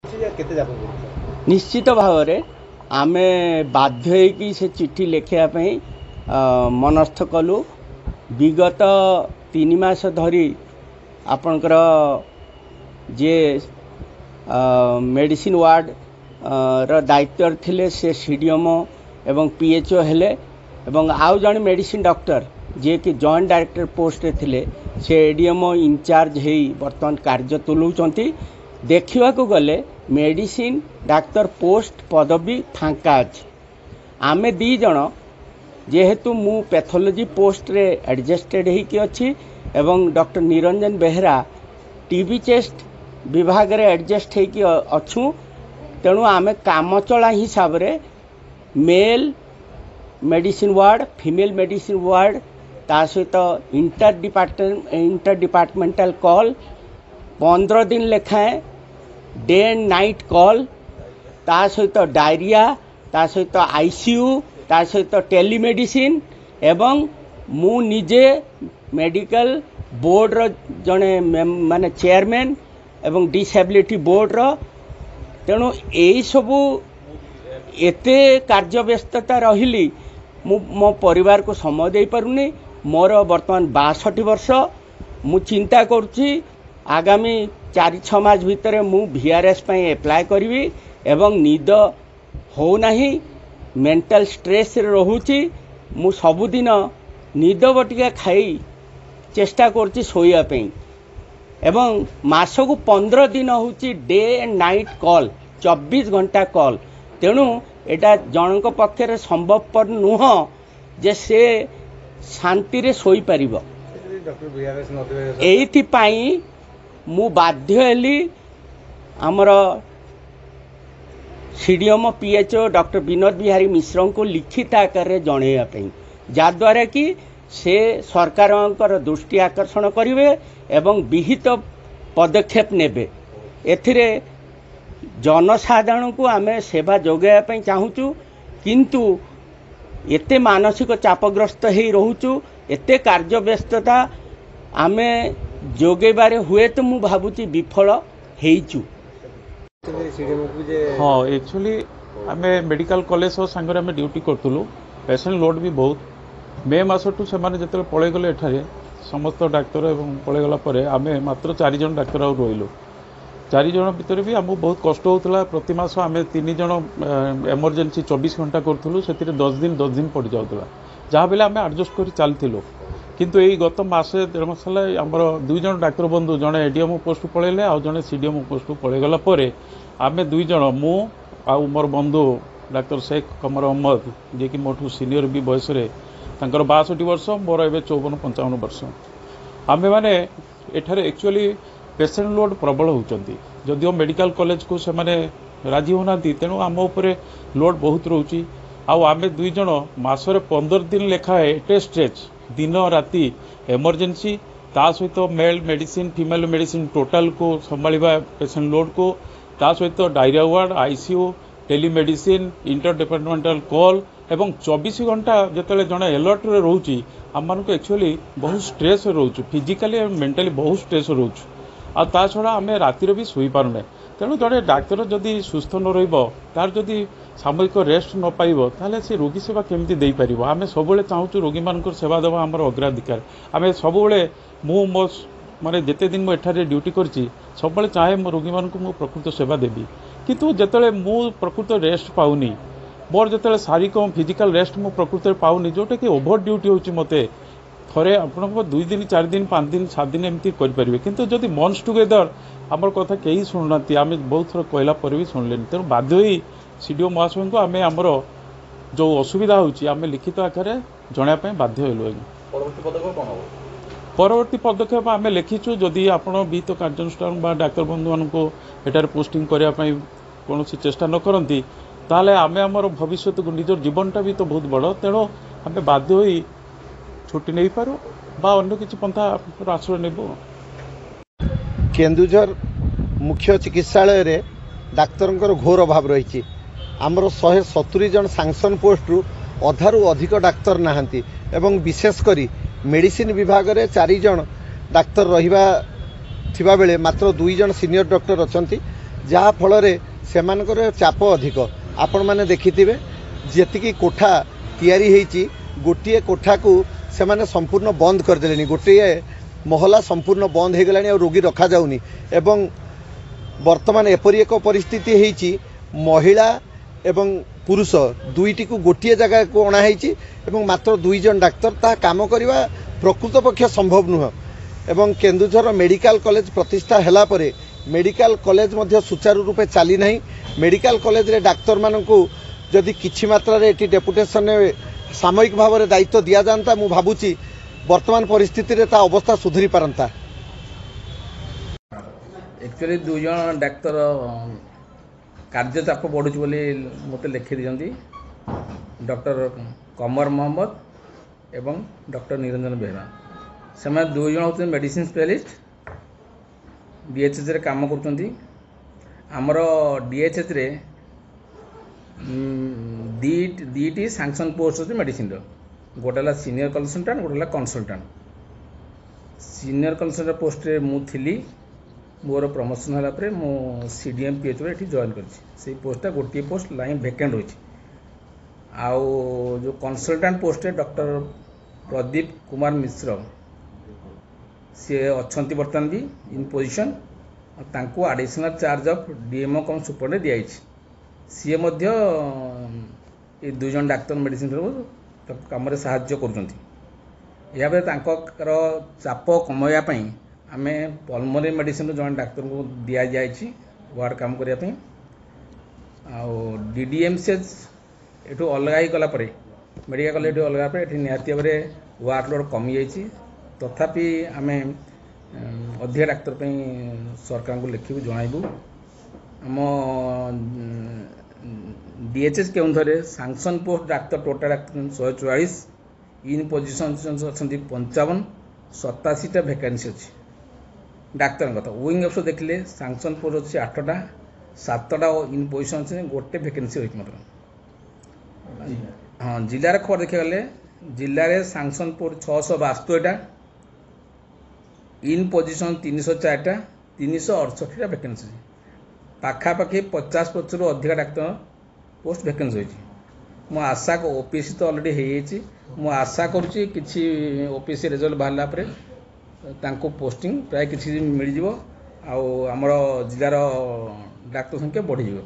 निश्चित भाव में आमे बाध्य होइकि से चिट्ठी लिखापी मनस्थ कलु। विगत 3 मास धरी आपणकर जे मेडिसिन वार्ड र दायित्व थिले से सीडीएमओ एवं पीएचओ हेले एवं आउ जन मेडिसिन डॉक्टर जे कि जॉइंट डायरेक्टर पोस्ट रे थिले से एडीएमओ इंचार्ज हेई वर्तमान कार्य तुलौचंती। देखा गले मेडिसिन डाक्तर पोस्ट पदवी फांका अच्छी। आमे 2 जन जेहेतु मु पैथोलॉजी पोस्ट रे एडजस्टेड होइकी अच्छी एवं doctor Niranjan Behera TB chest विभाग रे एडजस्ट होइकी अच्छू। तेणु आमे काम चला हिसाब रे male medicine ward female medicine ward ता सहित इंटर डिपार्टमेंटल कॉल 15 दिन लेखाएं डे एंड नाइट कॉल ता सहित डायरिया ता सहित आईसीयू ता सहित टेलीमेडिसिन एवं मु निजे मेडिकल बोर्ड रो जने माने चेयरमैन एवं डिसेबिलिटी बोर्ड रो। तेणु यही सबू एते कार्य व्यस्तता रहिली मो परिवार को समय दे पारुनी। मोर वर्तमान 62 वर्ष। मु चिंता करुच्ची आगामी 4-6 मास भितर मु VRS पई एप्लाय करी एवं निद हो नहीं मेंटल स्ट्रेस रे रहूची। मु सबुदिन निद बटिका खाई चेष्टा करुच्ची सोया पई एवं मासकु 15 दिन होची डे एंड नाइट कॉल 24 घंटा कॉल। तेणु एटा जनक पक्षरे संभवपर नुह जे से शांति रे सोई परिबो। एथि पई मु बाध्य हेली आमर CDMO PHO doctor Binod Bihari Mishra को लिखित आकार रे जणैया पई जाद्वारा कि से सरकार दृष्टि आकर्षण करिवे एवं विहित पदक्षेप नेबे। एथिरे जनसाधारण को आमे सेवा जोगाइया पई चाहूचु किंतु एते मानसिक चापग्रस्त हेई रहूचु एते कार्य व्यस्तता आमे जोगेबारे हुए तो मु भाबुची विफल हेइचु। हाँ एक्चुअली आमे मेडिकल कॉलेज संगे आमे ड्यूटी करतुलु। पेशेंट लोड भी बहुत मे मासटू से जो पलि गले एठारे समस्त डाक्तर एवं पलि गला परे आमे मात्र 4 जन डाक्तर आ रहिलु। 4 जन भितर भी आमको बहुत कष्ट होता। प्रति मास आम 3 जन एमरजेंसी 24 घंटा करूँ से 10 दिन पड़ जाऊला जहाँ बेले आम आडजस्ट कर चलू। किंतु यही गत मासे 1.5 मास आमर 2 जन डाक्तर बंधु जड़े एडीएमओ पोस्ट पलैले आउ जड़े सीडीएमओ पोस्ट पलैगला आम 2 जन मु आउ मोर बंधु डाक्तर शेख कमर अहमद जे कि मोठू सीनियर भी बयस 62 वर्ष मोर ए 54-55 वर्ष। आम मैंने एठारे एक्चुअली पेसेंट लोड प्रबल होती जदिव मेडिकल कॉलेज को से माने राजी होना तेणु आम उपरे लोड बहुत रोची। आम 2 जन मासरे 15 दिन लेखाए एटे स्ट्रेच दिन राति एमरजेंसी ता सहित male medicine female medicine total को संभाळिबा पेसेंट लोड को ता सहित diarrhoea ward ICU telemedicine inter departmental call एवं 24 घंटा जिते जड़े अलर्ट रे रोची आम मानक एक्चुअली बहुत स्ट्रेस रोचु फिजिकली मेंटली बहुत स्ट्रेस रोचु। आ ता छड़ा आम रातिर भी शोई पारुने। तेणु जड़े डाक्तर जदि सुस्थ न तार जदि सामयिक रेस्ट न पाइब ताले से रोगी सेवा केमती दे पारिबो। आम सबुले चाहूँ रोगी मानकर सेवा देवा आमर अग्राधिकार। आम सबुले मो माने जेते दिन मु एठारे ड्यूटी करची सब चाहे मो रोगी मानक मु प्रकृत सेवा देबी। किंतु जेतेले मु प्रकृत रेस्ट पाउनी मोर जेतेले शारीरिक फिजिकल रेस्ट मु प्रकृत पाउनी जोटा कि ओभर ड्यूटी होची मते थरे आपन 2 दिन 4 दिन 5 दिन 7 दिन एमती करें। किंतु जदि मंथ्स टुगेदर आमर कथा कहीं शुणुना आम बहुत थर कहला पर भी शुणिले। तेणु बाध्य ही सीडीओ महाशय को आम आमर जो असुविधा होची आम लिखित आकार जनापी बाध्य हेलु। परवर्ती पदक्षेप आम लिखिचु जदि आपण विहित कार्यानुष्ठान डाक्तर बंधु मान एटार पोस्टिंग करने कौन चेष्टा न करती ताले आमे आमर भविष्य को निजर जीवनटा भी तो बहुत बड़। तेणु आम बाध्य होई छुट्टी नहीं पारू बा अन्य किसी पंथा आश्रय नेबो। केन्दुझर मुख्य चिकित्सालय रे डाक्तर घोर अभाव रही। आमर 170 जन सांक्शन पोस्ट रु अधारू अधिक डाक्तर नाहांती एवं विशेषकर मेडिसिन विभाग रे 4 जन डाक्तर रहिबा थिबा बेले मात्र 2 जन सीनियर डॉक्टर अछंती जहाँ फल से चाप अधिक आपण मैंने देखिथिबे जेतिकी कोठा तैयारी होईची गोटे कोठा को से माने संपूर्ण बंद करदेले गोटे महला संपूर्ण बंद हो गलानी और रोगी रखा जाउनी एवं वर्तमान एपरी एक परिस्थिति होईची महिला एवं पुरुष दुईटी को गोटे जगह को अणाई एवं मात्र 2 जन डाक्तर ता काम करवा प्रकृत पक्ष संभव नुह एवं केन्दुझर मेडिकल कॉलेज प्रतिष्ठा हैला परे मेडिकल कॉलेज मध्य सुचारू रूपे चली नहीं मेडिकल कॉलेज रे डाक्तर मानकु जदि किछि मात्रा रे एटी डेपुटेशन सामयिक भाव में दायित्व दि जाता मु भाबुची वर्तमान परिस्थिति रे ता अवस्था सुधरी पारंता। एक्चुअली 2 जन डाक्तर कार्य चाप बढ़ुच बोली मत लिखि दिजंती डॉक्टर कमर मोहम्मद एवं डॉक्टर निरंजन बेहरा से 2 जन होते मेडिसिन स्पेशलिस्ट डीएचएच रे काम करते आमर डीएचएच रे दीटी सैंक्शन पोस्ट अच्छे मेडिसिन गोटे सीनियर कंसल्टेंट गोटे कंसल्टेंट सीनियर कंसल्टेंट पोस्ट रे मु थिली मोर प्रमोशन होला परे मु सीडीएम पीएच रे जॉइन कर पोस्टा गोटे पोस्ट लाइन वेकेंट होची आउ जो कंसल्टेंट पोस्ट रे डॉक्टर प्रदीप कुमार मिश्र सी अच्छा बर्तमान भी इन पोजिशन तांको additional charge of DMO come super दिखाई सी मध्य ये 2 जन डाक्तर मेडिसिन कम साहाय्य कर चाप कमाइवाई आम पल्मोनरी मेडिसिन जन डाक्तर को दि जाए वार्ड काम करने डीडीएमसीएच ये अलग ही गलापर मेडिकल कॉलेज अलग ये निहाती भाव में वर्कलोड कमी जाइए तथापि आम अधिक डाक्तर सरकार को लिखिबू जनइबू आम DHH Keonjhar sanction post doctor total doctor 144 in position अच्छा 55 87टा भैकेंसी अच्छी डाक्तर कथा विंग अफसर देखिले सैंक्शन पोस्ट अच्छी 8टा 7टा इन पोजिशन अच्छे गोटे भैकेंसी रही मतलब हाँ जिलार खबर देखा गले जिले में सैंक्शन पोस्ट 662टा इन पोजिशन 304टा 368टा भैकेंसी पाखापाखि 50% अधिक डाक्तर पोस्ट भैकेंसी होती मु आशा ओपीसी तो अलरेडी हो आशा करुच्ची किसी ओपीसी रिजल्ट बाहरला परे तांको पोस्टिंग प्राय किसी मिल जिवो आउ आमर जिलार डाक्तर संख्या बढ़ी जिवो।